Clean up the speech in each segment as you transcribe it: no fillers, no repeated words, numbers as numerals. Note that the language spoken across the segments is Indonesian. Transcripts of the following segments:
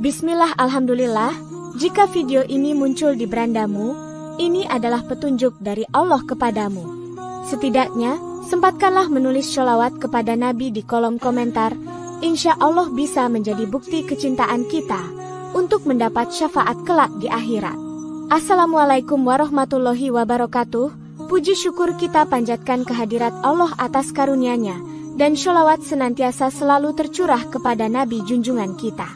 Bismillah, alhamdulillah. Jika video ini muncul di berandamu, ini adalah petunjuk dari Allah kepadamu. Setidaknya, sempatkanlah menulis sholawat kepada Nabi di kolom komentar. Insya Allah bisa menjadi bukti kecintaan kita untuk mendapat syafaat kelak di akhirat. Assalamualaikum warahmatullahi wabarakatuh. Puji syukur kita panjatkan kehadirat Allah atas karunia-Nya, dan sholawat senantiasa selalu tercurah kepada Nabi junjungan kita.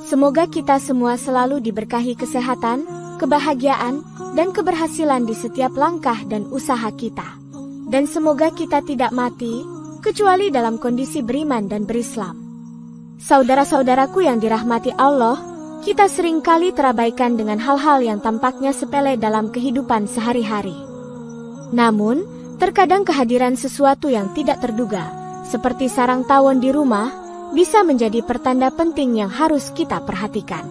Semoga kita semua selalu diberkahi kesehatan, kebahagiaan, dan keberhasilan di setiap langkah dan usaha kita. Dan semoga kita tidak mati, kecuali dalam kondisi beriman dan berislam. Saudara-saudaraku yang dirahmati Allah, kita seringkali terabaikan dengan hal-hal yang tampaknya sepele dalam kehidupan sehari-hari. Namun, terkadang kehadiran sesuatu yang tidak terduga, seperti sarang tawon di rumah, bisa menjadi pertanda penting yang harus kita perhatikan.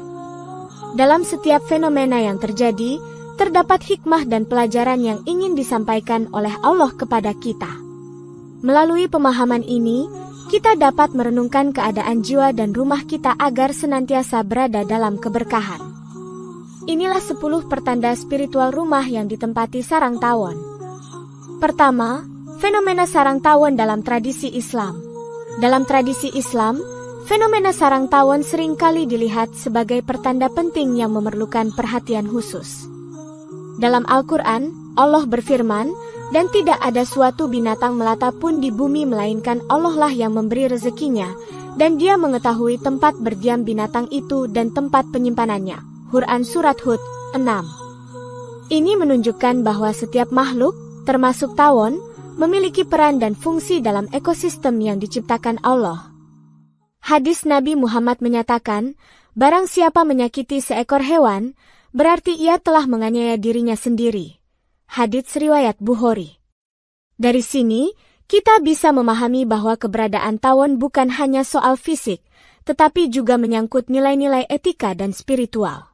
Dalam setiap fenomena yang terjadi, terdapat hikmah dan pelajaran yang ingin disampaikan oleh Allah kepada kita. Melalui pemahaman ini, kita dapat merenungkan keadaan jiwa dan rumah kita agar senantiasa berada dalam keberkahan. Inilah 10 pertanda spiritual rumah yang ditempati sarang tawon. Pertama, fenomena sarang tawon dalam tradisi Islam. Dalam tradisi Islam, fenomena sarang tawon seringkali dilihat sebagai pertanda penting yang memerlukan perhatian khusus. Dalam Al-Quran, Allah berfirman, "Dan tidak ada suatu binatang melata pun di bumi melainkan Allah lah yang memberi rezekinya, dan Dia mengetahui tempat berdiam binatang itu dan tempat penyimpanannya." Quran Surat Hud 6. Ini menunjukkan bahwa setiap makhluk, termasuk tawon, memiliki peran dan fungsi dalam ekosistem yang diciptakan Allah. Hadis Nabi Muhammad menyatakan, barang siapa menyakiti seekor hewan, berarti ia telah menganiaya dirinya sendiri. Hadits riwayat Bukhari. Dari sini, kita bisa memahami bahwa keberadaan tawon bukan hanya soal fisik, tetapi juga menyangkut nilai-nilai etika dan spiritual.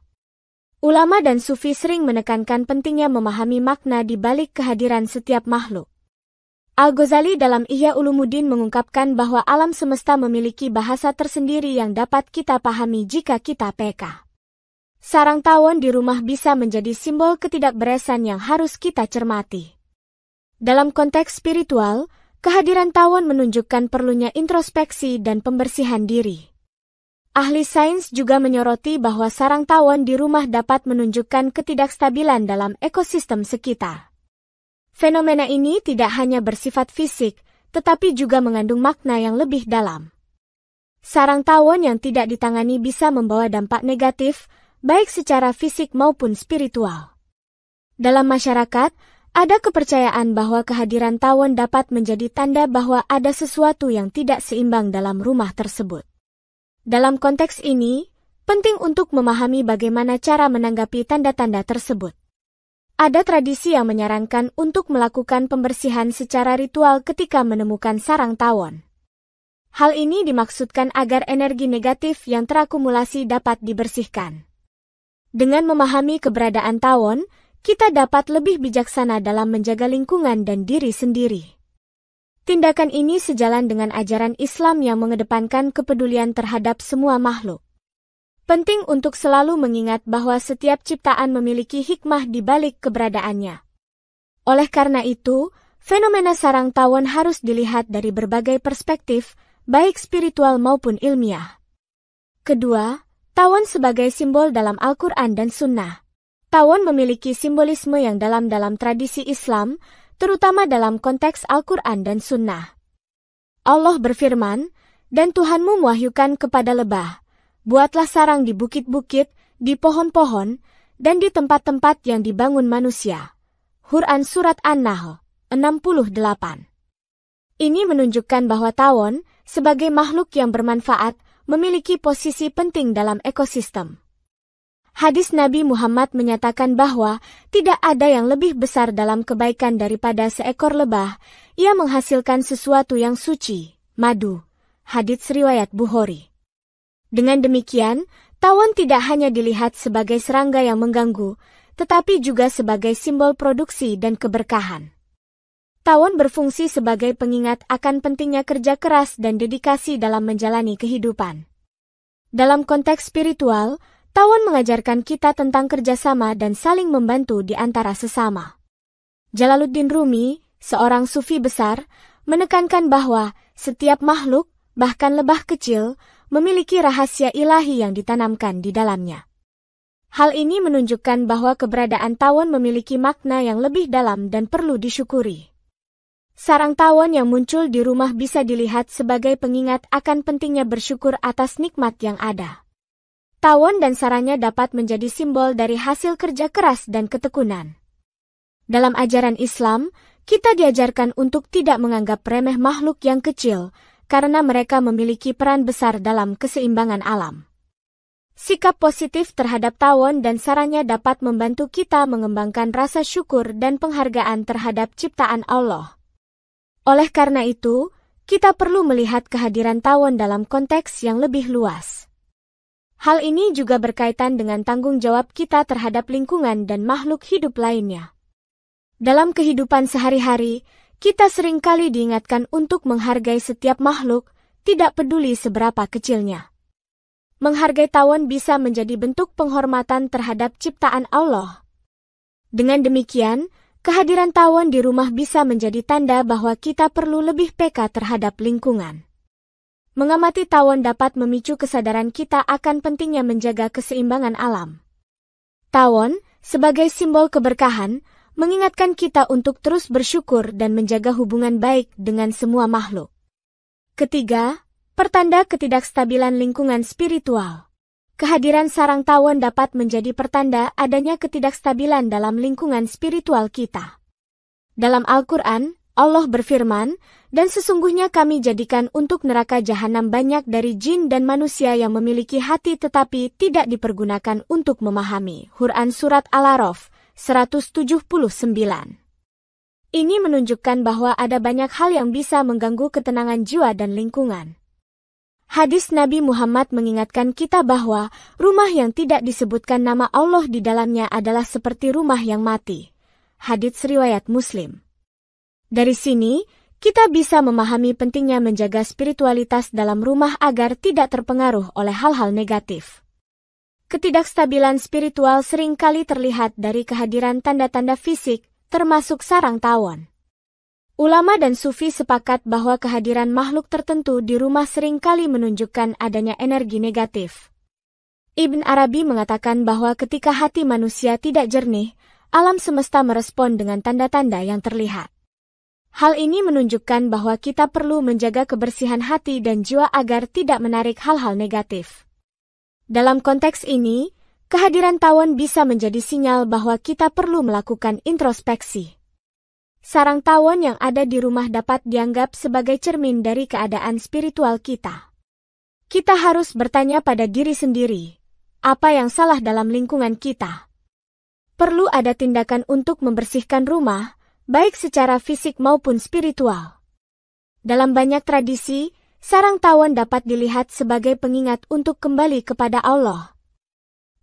Ulama dan sufi sering menekankan pentingnya memahami makna di balik kehadiran setiap makhluk. Al-Ghazali dalam Ihya Ulumuddin mengungkapkan bahwa alam semesta memiliki bahasa tersendiri yang dapat kita pahami jika kita peka. Sarang tawon di rumah bisa menjadi simbol ketidakberesan yang harus kita cermati. Dalam konteks spiritual, kehadiran tawon menunjukkan perlunya introspeksi dan pembersihan diri. Ahli sains juga menyoroti bahwa sarang tawon di rumah dapat menunjukkan ketidakstabilan dalam ekosistem sekitar. Fenomena ini tidak hanya bersifat fisik, tetapi juga mengandung makna yang lebih dalam. Sarang tawon yang tidak ditangani bisa membawa dampak negatif, baik secara fisik maupun spiritual. Dalam masyarakat, ada kepercayaan bahwa kehadiran tawon dapat menjadi tanda bahwa ada sesuatu yang tidak seimbang dalam rumah tersebut. Dalam konteks ini, penting untuk memahami bagaimana cara menanggapi tanda-tanda tersebut. Ada tradisi yang menyarankan untuk melakukan pembersihan secara ritual ketika menemukan sarang tawon. Hal ini dimaksudkan agar energi negatif yang terakumulasi dapat dibersihkan. Dengan memahami keberadaan tawon, kita dapat lebih bijaksana dalam menjaga lingkungan dan diri sendiri. Tindakan ini sejalan dengan ajaran Islam yang mengedepankan kepedulian terhadap semua makhluk. Penting untuk selalu mengingat bahwa setiap ciptaan memiliki hikmah di balik keberadaannya. Oleh karena itu, fenomena sarang tawon harus dilihat dari berbagai perspektif, baik spiritual maupun ilmiah. Kedua, tawon sebagai simbol dalam Al-Quran dan Sunnah. Tawon memiliki simbolisme yang dalam tradisi Islam, terutama dalam konteks Al-Quran dan Sunnah. Allah berfirman, "Dan Tuhanmu mewahyukan kepada lebah, buatlah sarang di bukit-bukit, di pohon-pohon, dan di tempat-tempat yang dibangun manusia." Quran Surat An-Nahl 68. Ini menunjukkan bahwa tawon, sebagai makhluk yang bermanfaat, memiliki posisi penting dalam ekosistem. Hadis Nabi Muhammad menyatakan bahwa tidak ada yang lebih besar dalam kebaikan daripada seekor lebah, ia menghasilkan sesuatu yang suci, madu. Hadits riwayat Bukhari. Dengan demikian, tawon tidak hanya dilihat sebagai serangga yang mengganggu, tetapi juga sebagai simbol produksi dan keberkahan. Tawon berfungsi sebagai pengingat akan pentingnya kerja keras dan dedikasi dalam menjalani kehidupan. Dalam konteks spiritual, tawon mengajarkan kita tentang kerjasama dan saling membantu di antara sesama. Jalaluddin Rumi, seorang sufi besar, menekankan bahwa setiap makhluk, bahkan lebah kecil, memiliki rahasia ilahi yang ditanamkan di dalamnya. Hal ini menunjukkan bahwa keberadaan tawon memiliki makna yang lebih dalam dan perlu disyukuri. Sarang tawon yang muncul di rumah bisa dilihat sebagai pengingat akan pentingnya bersyukur atas nikmat yang ada. Tawon dan sarangnya dapat menjadi simbol dari hasil kerja keras dan ketekunan. Dalam ajaran Islam, kita diajarkan untuk tidak menganggap remeh makhluk yang kecil, karena mereka memiliki peran besar dalam keseimbangan alam. Sikap positif terhadap tawon dan sarangnya dapat membantu kita mengembangkan rasa syukur dan penghargaan terhadap ciptaan Allah. Oleh karena itu, kita perlu melihat kehadiran tawon dalam konteks yang lebih luas. Hal ini juga berkaitan dengan tanggung jawab kita terhadap lingkungan dan makhluk hidup lainnya. Dalam kehidupan sehari-hari, kita seringkali diingatkan untuk menghargai setiap makhluk, tidak peduli seberapa kecilnya. Menghargai tawon bisa menjadi bentuk penghormatan terhadap ciptaan Allah. Dengan demikian, kehadiran tawon di rumah bisa menjadi tanda bahwa kita perlu lebih peka terhadap lingkungan. Mengamati tawon dapat memicu kesadaran kita akan pentingnya menjaga keseimbangan alam. Tawon, sebagai simbol keberkahan, mengingatkan kita untuk terus bersyukur dan menjaga hubungan baik dengan semua makhluk. Ketiga, pertanda ketidakstabilan lingkungan spiritual. Kehadiran sarang tawon dapat menjadi pertanda adanya ketidakstabilan dalam lingkungan spiritual kita. Dalam Al-Quran, Allah berfirman, "Dan sesungguhnya kami jadikan untuk neraka jahanam banyak dari jin dan manusia yang memiliki hati tetapi tidak dipergunakan untuk memahami." Quran Surat Al-A'raf 179. Ini menunjukkan bahwa ada banyak hal yang bisa mengganggu ketenangan jiwa dan lingkungan. Hadis Nabi Muhammad mengingatkan kita bahwa rumah yang tidak disebutkan nama Allah di dalamnya adalah seperti rumah yang mati. Hadits riwayat Muslim. Dari sini, kita bisa memahami pentingnya menjaga spiritualitas dalam rumah agar tidak terpengaruh oleh hal-hal negatif. Ketidakstabilan spiritual seringkali terlihat dari kehadiran tanda-tanda fisik, termasuk sarang tawon. Ulama dan sufi sepakat bahwa kehadiran makhluk tertentu di rumah seringkali menunjukkan adanya energi negatif. Ibn Arabi mengatakan bahwa ketika hati manusia tidak jernih, alam semesta merespon dengan tanda-tanda yang terlihat. Hal ini menunjukkan bahwa kita perlu menjaga kebersihan hati dan jiwa agar tidak menarik hal-hal negatif. Dalam konteks ini, kehadiran tawon bisa menjadi sinyal bahwa kita perlu melakukan introspeksi. Sarang tawon yang ada di rumah dapat dianggap sebagai cermin dari keadaan spiritual kita. Kita harus bertanya pada diri sendiri, apa yang salah dalam lingkungan kita? Perlu ada tindakan untuk membersihkan rumah, baik secara fisik maupun spiritual. Dalam banyak tradisi, sarang tawon dapat dilihat sebagai pengingat untuk kembali kepada Allah.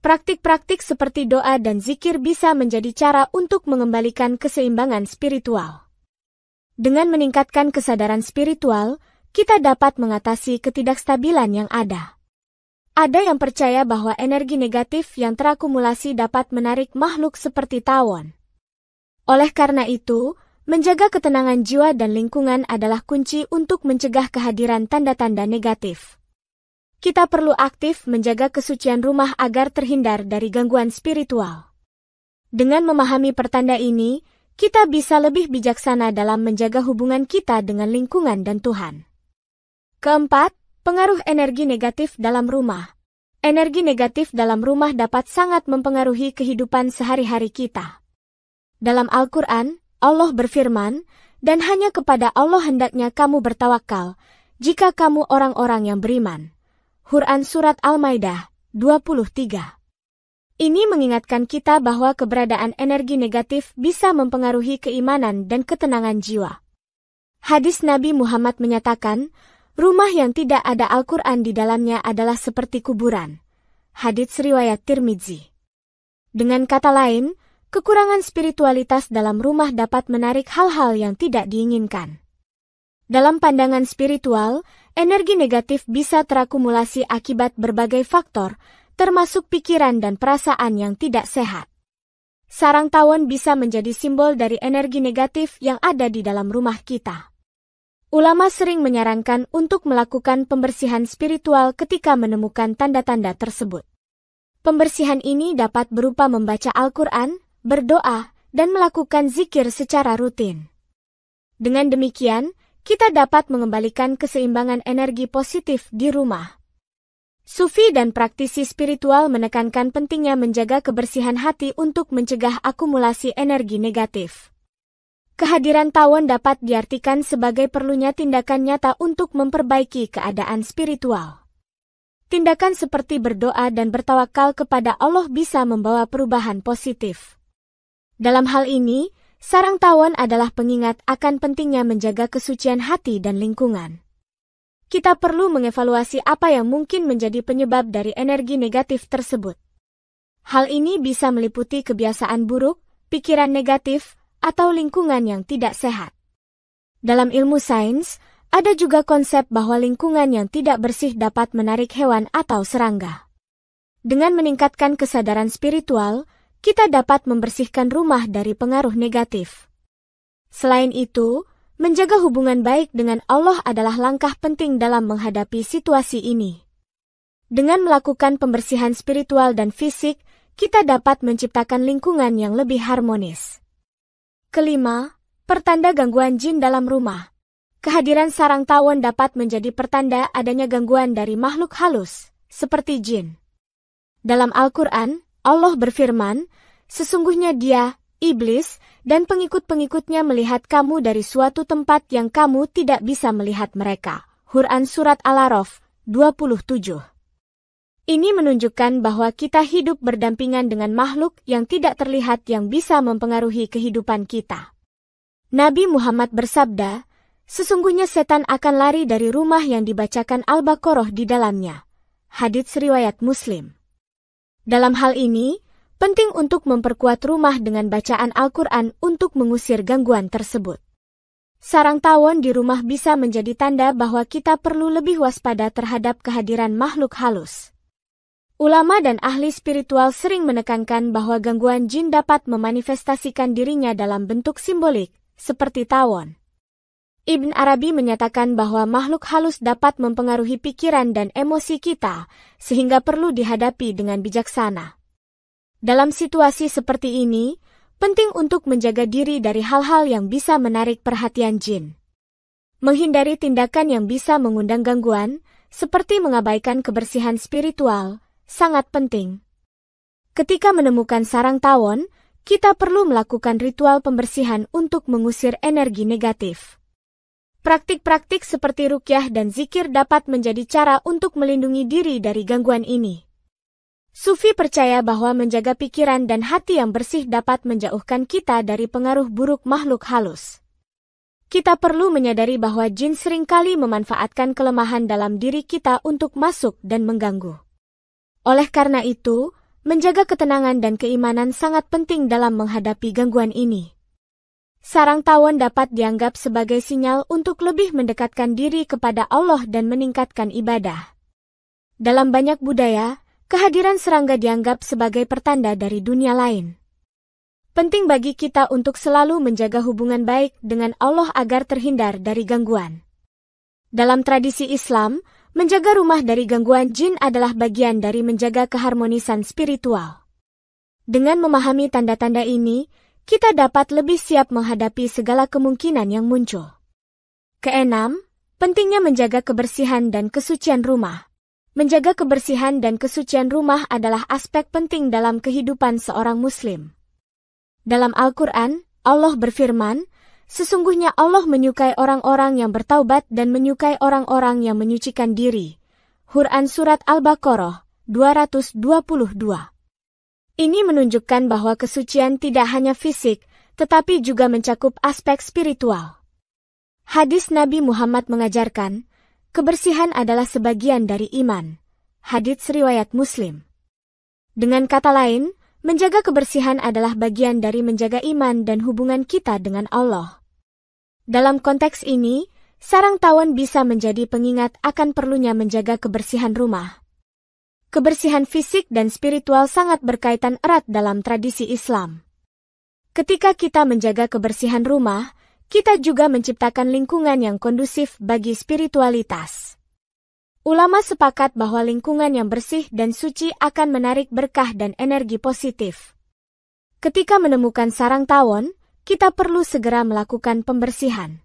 Praktik-praktik seperti doa dan zikir bisa menjadi cara untuk mengembalikan keseimbangan spiritual. Dengan meningkatkan kesadaran spiritual, kita dapat mengatasi ketidakstabilan yang ada. Ada yang percaya bahwa energi negatif yang terakumulasi dapat menarik makhluk seperti tawon. Oleh karena itu, menjaga ketenangan jiwa dan lingkungan adalah kunci untuk mencegah kehadiran tanda-tanda negatif. Kita perlu aktif menjaga kesucian rumah agar terhindar dari gangguan spiritual. Dengan memahami pertanda ini, kita bisa lebih bijaksana dalam menjaga hubungan kita dengan lingkungan dan Tuhan. Keempat, pengaruh energi negatif dalam rumah. Energi negatif dalam rumah dapat sangat mempengaruhi kehidupan sehari-hari kita. Dalam Al-Quran, Allah berfirman, "Dan hanya kepada Allah hendaknya kamu bertawakal, jika kamu orang-orang yang beriman." Quran Surat Al-Maidah 23. Ini mengingatkan kita bahwa keberadaan energi negatif bisa mempengaruhi keimanan dan ketenangan jiwa. Hadis Nabi Muhammad menyatakan, rumah yang tidak ada Al-Quran di dalamnya adalah seperti kuburan. Hadits riwayat Tirmidzi. Dengan kata lain, kekurangan spiritualitas dalam rumah dapat menarik hal-hal yang tidak diinginkan. Dalam pandangan spiritual, energi negatif bisa terakumulasi akibat berbagai faktor, termasuk pikiran dan perasaan yang tidak sehat. Sarang tawon bisa menjadi simbol dari energi negatif yang ada di dalam rumah kita. Ulama sering menyarankan untuk melakukan pembersihan spiritual ketika menemukan tanda-tanda tersebut. Pembersihan ini dapat berupa membaca Al-Quran, berdoa, dan melakukan zikir secara rutin. Dengan demikian, kita dapat mengembalikan keseimbangan energi positif di rumah. Sufi dan praktisi spiritual menekankan pentingnya menjaga kebersihan hati untuk mencegah akumulasi energi negatif. Kehadiran tawon dapat diartikan sebagai perlunya tindakan nyata untuk memperbaiki keadaan spiritual. Tindakan seperti berdoa dan bertawakal kepada Allah bisa membawa perubahan positif. Dalam hal ini, sarang tawon adalah pengingat akan pentingnya menjaga kesucian hati dan lingkungan. Kita perlu mengevaluasi apa yang mungkin menjadi penyebab dari energi negatif tersebut. Hal ini bisa meliputi kebiasaan buruk, pikiran negatif, atau lingkungan yang tidak sehat. Dalam ilmu sains, ada juga konsep bahwa lingkungan yang tidak bersih dapat menarik hewan atau serangga. Dengan meningkatkan kesadaran spiritual, kita dapat membersihkan rumah dari pengaruh negatif. Selain itu, menjaga hubungan baik dengan Allah adalah langkah penting dalam menghadapi situasi ini. Dengan melakukan pembersihan spiritual dan fisik, kita dapat menciptakan lingkungan yang lebih harmonis. Kelima, pertanda gangguan jin dalam rumah. Kehadiran sarang tawon dapat menjadi pertanda adanya gangguan dari makhluk halus, seperti jin. Dalam Al-Quran, Allah berfirman, "Sesungguhnya Dia, iblis, dan pengikut-pengikutnya melihat kamu dari suatu tempat yang kamu tidak bisa melihat mereka." Quran Surat Al-A'raf 27. Ini menunjukkan bahwa kita hidup berdampingan dengan makhluk yang tidak terlihat yang bisa mempengaruhi kehidupan kita. Nabi Muhammad bersabda, "Sesungguhnya setan akan lari dari rumah yang dibacakan Al-Baqarah di dalamnya." Hadits riwayat Muslim. Dalam hal ini, penting untuk memperkuat rumah dengan bacaan Al-Quran untuk mengusir gangguan tersebut. Sarang tawon di rumah bisa menjadi tanda bahwa kita perlu lebih waspada terhadap kehadiran makhluk halus. Ulama dan ahli spiritual sering menekankan bahwa gangguan jin dapat memanifestasikan dirinya dalam bentuk simbolik, seperti tawon. Ibn Arabi menyatakan bahwa makhluk halus dapat mempengaruhi pikiran dan emosi kita, sehingga perlu dihadapi dengan bijaksana. Dalam situasi seperti ini, penting untuk menjaga diri dari hal-hal yang bisa menarik perhatian jin. Menghindari tindakan yang bisa mengundang gangguan, seperti mengabaikan kebersihan spiritual, sangat penting. Ketika menemukan sarang tawon, kita perlu melakukan ritual pembersihan untuk mengusir energi negatif. Praktik-praktik seperti ruqyah dan zikir dapat menjadi cara untuk melindungi diri dari gangguan ini. Sufi percaya bahwa menjaga pikiran dan hati yang bersih dapat menjauhkan kita dari pengaruh buruk makhluk halus. Kita perlu menyadari bahwa jin seringkali memanfaatkan kelemahan dalam diri kita untuk masuk dan mengganggu. Oleh karena itu, menjaga ketenangan dan keimanan sangat penting dalam menghadapi gangguan ini. Sarang tawon dapat dianggap sebagai sinyal untuk lebih mendekatkan diri kepada Allah dan meningkatkan ibadah. Dalam banyak budaya, kehadiran serangga dianggap sebagai pertanda dari dunia lain. Penting bagi kita untuk selalu menjaga hubungan baik dengan Allah agar terhindar dari gangguan. Dalam tradisi Islam, menjaga rumah dari gangguan jin adalah bagian dari menjaga keharmonisan spiritual. Dengan memahami tanda-tanda ini, kita dapat lebih siap menghadapi segala kemungkinan yang muncul. Keenam, pentingnya menjaga kebersihan dan kesucian rumah. Menjaga kebersihan dan kesucian rumah adalah aspek penting dalam kehidupan seorang Muslim. Dalam Al-Quran, Allah berfirman, "Sesungguhnya Allah menyukai orang-orang yang bertaubat dan menyukai orang-orang yang menyucikan diri." Quran Surat Al-Baqarah 222. Ini menunjukkan bahwa kesucian tidak hanya fisik, tetapi juga mencakup aspek spiritual. Hadis Nabi Muhammad mengajarkan, kebersihan adalah sebagian dari iman. Hadits riwayat Muslim. Dengan kata lain, menjaga kebersihan adalah bagian dari menjaga iman dan hubungan kita dengan Allah. Dalam konteks ini, sarang tawon bisa menjadi pengingat akan perlunya menjaga kebersihan rumah. Kebersihan fisik dan spiritual sangat berkaitan erat dalam tradisi Islam. Ketika kita menjaga kebersihan rumah, kita juga menciptakan lingkungan yang kondusif bagi spiritualitas. Ulama sepakat bahwa lingkungan yang bersih dan suci akan menarik berkah dan energi positif. Ketika menemukan sarang tawon, kita perlu segera melakukan pembersihan.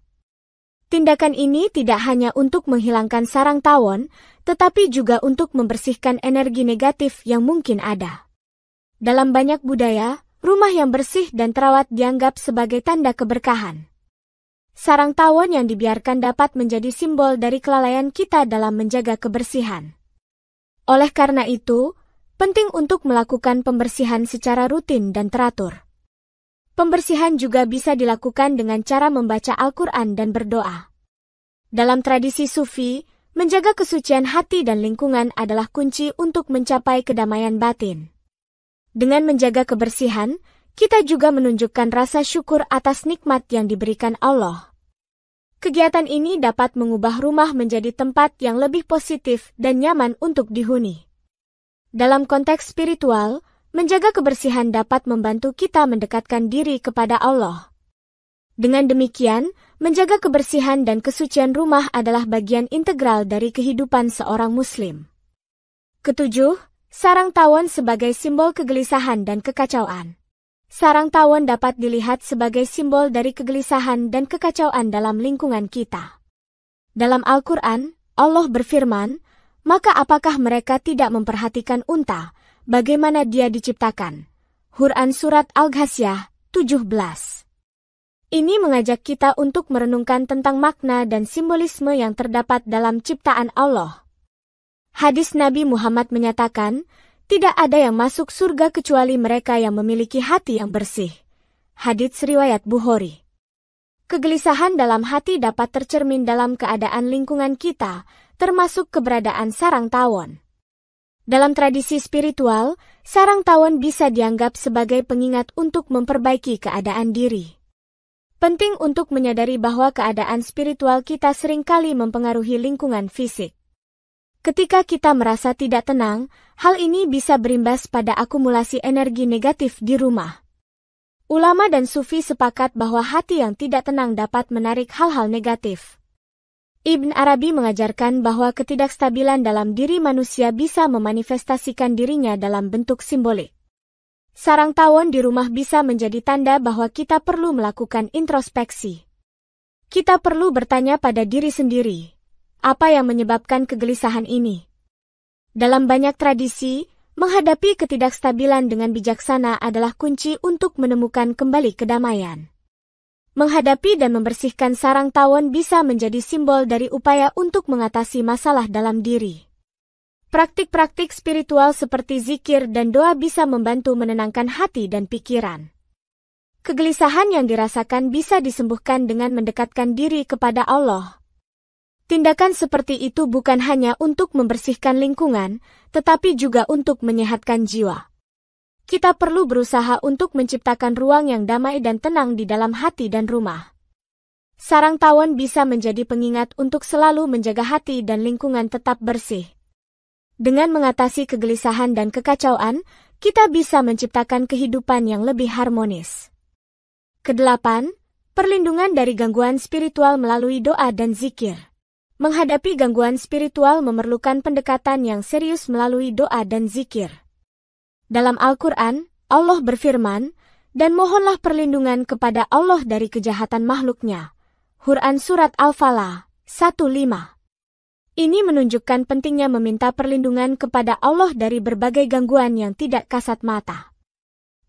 Tindakan ini tidak hanya untuk menghilangkan sarang tawon, tetapi juga untuk membersihkan energi negatif yang mungkin ada. Dalam banyak budaya, rumah yang bersih dan terawat dianggap sebagai tanda keberkahan. Sarang tawon yang dibiarkan dapat menjadi simbol dari kelalaian kita dalam menjaga kebersihan. Oleh karena itu, penting untuk melakukan pembersihan secara rutin dan teratur. Pembersihan juga bisa dilakukan dengan cara membaca Al-Quran dan berdoa. Dalam tradisi Sufi, menjaga kesucian hati dan lingkungan adalah kunci untuk mencapai kedamaian batin. Dengan menjaga kebersihan, kita juga menunjukkan rasa syukur atas nikmat yang diberikan Allah. Kegiatan ini dapat mengubah rumah menjadi tempat yang lebih positif dan nyaman untuk dihuni. Dalam konteks spiritual, menjaga kebersihan dapat membantu kita mendekatkan diri kepada Allah. Dengan demikian, menjaga kebersihan dan kesucian rumah adalah bagian integral dari kehidupan seorang Muslim. Ketujuh, sarang tawon sebagai simbol kegelisahan dan kekacauan. Sarang tawon dapat dilihat sebagai simbol dari kegelisahan dan kekacauan dalam lingkungan kita. Dalam Al-Quran, Allah berfirman, "Maka apakah mereka tidak memperhatikan unta, bagaimana dia diciptakan?" Quran Surat Al-Ghasyiyah 17. Ini mengajak kita untuk merenungkan tentang makna dan simbolisme yang terdapat dalam ciptaan Allah. Hadis Nabi Muhammad menyatakan, tidak ada yang masuk surga kecuali mereka yang memiliki hati yang bersih. Hadits riwayat Bukhari. Kegelisahan dalam hati dapat tercermin dalam keadaan lingkungan kita, termasuk keberadaan sarang tawon. Dalam tradisi spiritual, sarang tawon bisa dianggap sebagai pengingat untuk memperbaiki keadaan diri. Penting untuk menyadari bahwa keadaan spiritual kita seringkali mempengaruhi lingkungan fisik. Ketika kita merasa tidak tenang, hal ini bisa berimbas pada akumulasi energi negatif di rumah. Ulama dan sufi sepakat bahwa hati yang tidak tenang dapat menarik hal-hal negatif. Ibn Arabi mengajarkan bahwa ketidakstabilan dalam diri manusia bisa memanifestasikan dirinya dalam bentuk simbolik. Sarang tawon di rumah bisa menjadi tanda bahwa kita perlu melakukan introspeksi. Kita perlu bertanya pada diri sendiri, apa yang menyebabkan kegelisahan ini? Dalam banyak tradisi, menghadapi ketidakstabilan dengan bijaksana adalah kunci untuk menemukan kembali kedamaian. Menghadapi dan membersihkan sarang tawon bisa menjadi simbol dari upaya untuk mengatasi masalah dalam diri. Praktik-praktik spiritual seperti zikir dan doa bisa membantu menenangkan hati dan pikiran. Kegelisahan yang dirasakan bisa disembuhkan dengan mendekatkan diri kepada Allah. Tindakan seperti itu bukan hanya untuk membersihkan lingkungan, tetapi juga untuk menyehatkan jiwa. Kita perlu berusaha untuk menciptakan ruang yang damai dan tenang di dalam hati dan rumah. Sarang tawon bisa menjadi pengingat untuk selalu menjaga hati dan lingkungan tetap bersih. Dengan mengatasi kegelisahan dan kekacauan, kita bisa menciptakan kehidupan yang lebih harmonis. Kedelapan, perlindungan dari gangguan spiritual melalui doa dan zikir. Menghadapi gangguan spiritual memerlukan pendekatan yang serius melalui doa dan zikir. Dalam Al-Quran, Allah berfirman, dan mohonlah perlindungan kepada Allah dari kejahatan makhluknya. Quran Surat Al-Falah 1:5. Ini menunjukkan pentingnya meminta perlindungan kepada Allah dari berbagai gangguan yang tidak kasat mata.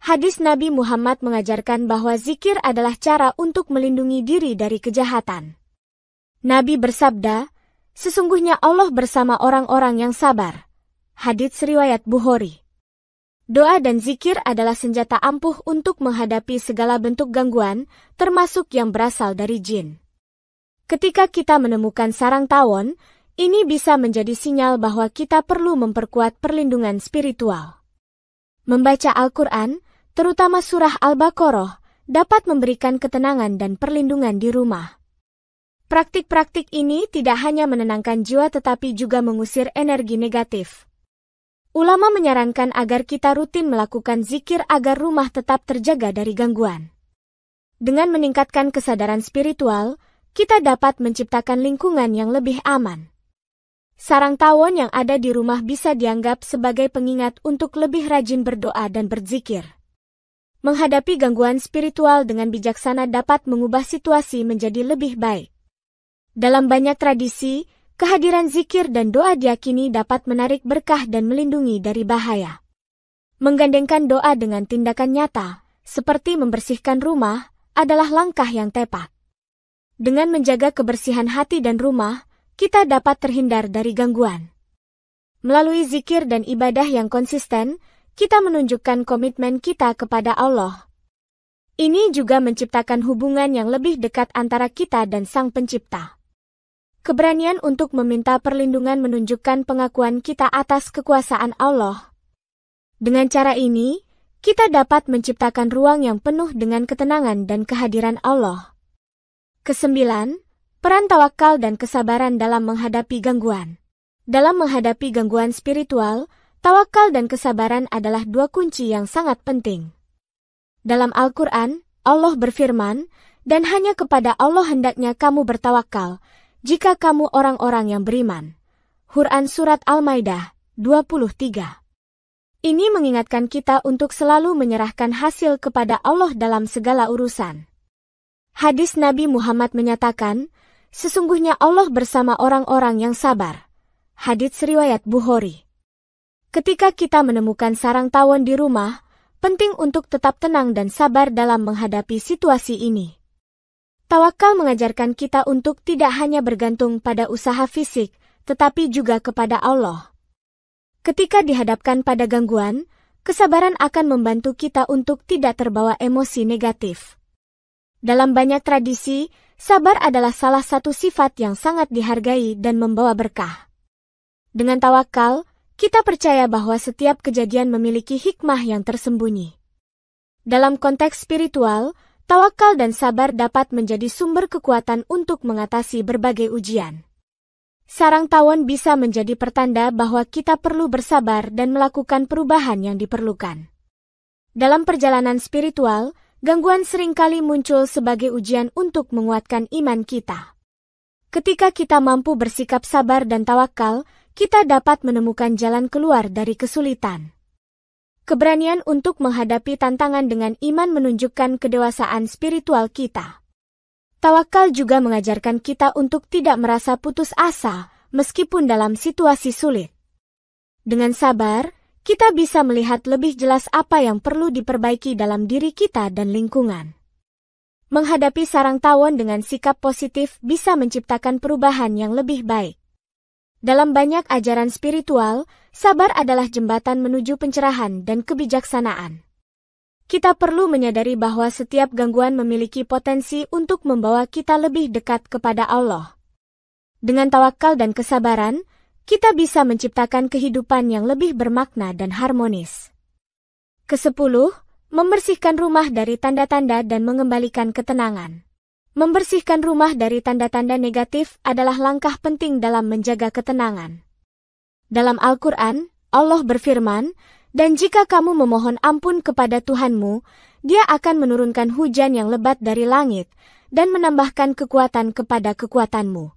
Hadis Nabi Muhammad mengajarkan bahwa zikir adalah cara untuk melindungi diri dari kejahatan. Nabi bersabda, sesungguhnya Allah bersama orang-orang yang sabar. Hadits riwayat Bukhari. Doa dan zikir adalah senjata ampuh untuk menghadapi segala bentuk gangguan, termasuk yang berasal dari jin. Ketika kita menemukan sarang tawon, ini bisa menjadi sinyal bahwa kita perlu memperkuat perlindungan spiritual. Membaca Al-Quran, terutama surah Al-Baqarah, dapat memberikan ketenangan dan perlindungan di rumah. Praktik-praktik ini tidak hanya menenangkan jiwa tetapi juga mengusir energi negatif. Ulama menyarankan agar kita rutin melakukan zikir agar rumah tetap terjaga dari gangguan. Dengan meningkatkan kesadaran spiritual, kita dapat menciptakan lingkungan yang lebih aman. Sarang tawon yang ada di rumah bisa dianggap sebagai pengingat untuk lebih rajin berdoa dan berzikir. Menghadapi gangguan spiritual dengan bijaksana dapat mengubah situasi menjadi lebih baik. Dalam banyak tradisi, kehadiran zikir dan doa diyakini dapat menarik berkah dan melindungi dari bahaya. Menggandengkan doa dengan tindakan nyata, seperti membersihkan rumah, adalah langkah yang tepat. Dengan menjaga kebersihan hati dan rumah, kita dapat terhindar dari gangguan. Melalui zikir dan ibadah yang konsisten, kita menunjukkan komitmen kita kepada Allah. Ini juga menciptakan hubungan yang lebih dekat antara kita dan Sang Pencipta. Keberanian untuk meminta perlindungan menunjukkan pengakuan kita atas kekuasaan Allah. Dengan cara ini, kita dapat menciptakan ruang yang penuh dengan ketenangan dan kehadiran Allah. Kesembilan, peran tawakal dan kesabaran dalam menghadapi gangguan. Dalam menghadapi gangguan spiritual, tawakal dan kesabaran adalah dua kunci yang sangat penting. Dalam Al-Quran, Allah berfirman, "Dan hanya kepada Allah hendaknya kamu bertawakal, jika kamu orang-orang yang beriman." Quran Surat Al-Maidah, 23. Ini mengingatkan kita untuk selalu menyerahkan hasil kepada Allah dalam segala urusan. Hadis Nabi Muhammad menyatakan, sesungguhnya Allah bersama orang-orang yang sabar. Hadits riwayat Bukhari. Ketika kita menemukan sarang tawon di rumah, penting untuk tetap tenang dan sabar dalam menghadapi situasi ini. Tawakal mengajarkan kita untuk tidak hanya bergantung pada usaha fisik, tetapi juga kepada Allah. Ketika dihadapkan pada gangguan, kesabaran akan membantu kita untuk tidak terbawa emosi negatif. Dalam banyak tradisi, sabar adalah salah satu sifat yang sangat dihargai dan membawa berkah. Dengan tawakal, kita percaya bahwa setiap kejadian memiliki hikmah yang tersembunyi. Dalam konteks spiritual, tawakal dan sabar dapat menjadi sumber kekuatan untuk mengatasi berbagai ujian. Sarang tawon bisa menjadi pertanda bahwa kita perlu bersabar dan melakukan perubahan yang diperlukan. Dalam perjalanan spiritual, gangguan seringkali muncul sebagai ujian untuk menguatkan iman kita. Ketika kita mampu bersikap sabar dan tawakal, kita dapat menemukan jalan keluar dari kesulitan. Keberanian untuk menghadapi tantangan dengan iman menunjukkan kedewasaan spiritual kita. Tawakal juga mengajarkan kita untuk tidak merasa putus asa, meskipun dalam situasi sulit. Dengan sabar, kita bisa melihat lebih jelas apa yang perlu diperbaiki dalam diri kita dan lingkungan. Menghadapi sarang tawon dengan sikap positif bisa menciptakan perubahan yang lebih baik. Dalam banyak ajaran spiritual, sabar adalah jembatan menuju pencerahan dan kebijaksanaan. Kita perlu menyadari bahwa setiap gangguan memiliki potensi untuk membawa kita lebih dekat kepada Allah. Dengan tawakal dan kesabaran, kita bisa menciptakan kehidupan yang lebih bermakna dan harmonis. Kesepuluh, membersihkan rumah dari tanda-tanda dan mengembalikan ketenangan. Membersihkan rumah dari tanda-tanda negatif adalah langkah penting dalam menjaga ketenangan. Dalam Al-Quran, Allah berfirman, "Dan jika kamu memohon ampun kepada Tuhanmu, Dia akan menurunkan hujan yang lebat dari langit, dan menambahkan kekuatan kepada kekuatanmu."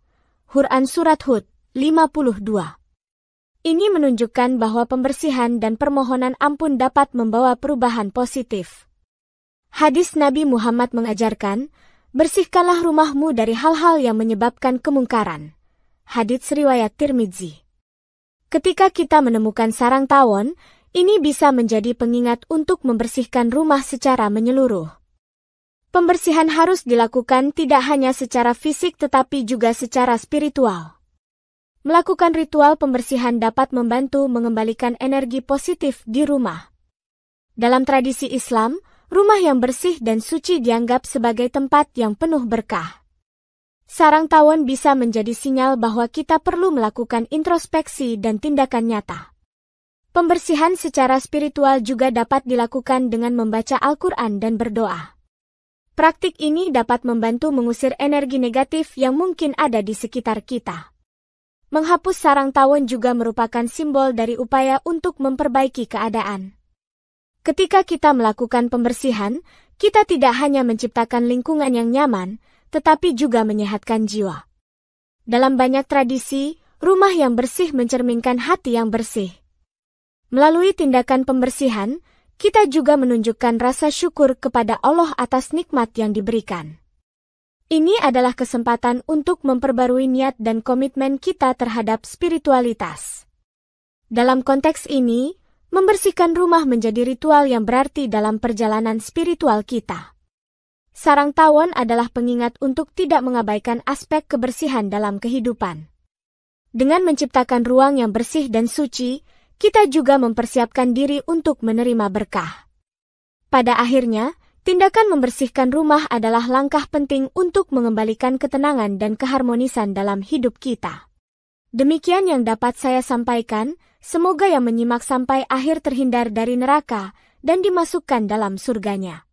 Quran Surat Hud, 52. Ini menunjukkan bahwa pembersihan dan permohonan ampun dapat membawa perubahan positif. Hadis Nabi Muhammad mengajarkan, "Bersihkanlah rumahmu dari hal-hal yang menyebabkan kemungkaran." Hadits riwayat Tirmidzi. Ketika kita menemukan sarang tawon, ini bisa menjadi pengingat untuk membersihkan rumah secara menyeluruh. Pembersihan harus dilakukan tidak hanya secara fisik tetapi juga secara spiritual. Melakukan ritual pembersihan dapat membantu mengembalikan energi positif di rumah. Dalam tradisi Islam, rumah yang bersih dan suci dianggap sebagai tempat yang penuh berkah. Sarang tawon bisa menjadi sinyal bahwa kita perlu melakukan introspeksi dan tindakan nyata. Pembersihan secara spiritual juga dapat dilakukan dengan membaca Al-Quran dan berdoa. Praktik ini dapat membantu mengusir energi negatif yang mungkin ada di sekitar kita. Menghapus sarang tawon juga merupakan simbol dari upaya untuk memperbaiki keadaan. Ketika kita melakukan pembersihan, kita tidak hanya menciptakan lingkungan yang nyaman, tetapi juga menyehatkan jiwa. Dalam banyak tradisi, rumah yang bersih mencerminkan hati yang bersih. Melalui tindakan pembersihan, kita juga menunjukkan rasa syukur kepada Allah atas nikmat yang diberikan. Ini adalah kesempatan untuk memperbarui niat dan komitmen kita terhadap spiritualitas. Dalam konteks ini, membersihkan rumah menjadi ritual yang berarti dalam perjalanan spiritual kita. Sarang tawon adalah pengingat untuk tidak mengabaikan aspek kebersihan dalam kehidupan. Dengan menciptakan ruang yang bersih dan suci, kita juga mempersiapkan diri untuk menerima berkah. Pada akhirnya, tindakan membersihkan rumah adalah langkah penting untuk mengembalikan ketenangan dan keharmonisan dalam hidup kita. Demikian yang dapat saya sampaikan, semoga yang menyimak sampai akhir terhindar dari neraka dan dimasukkan dalam surganya.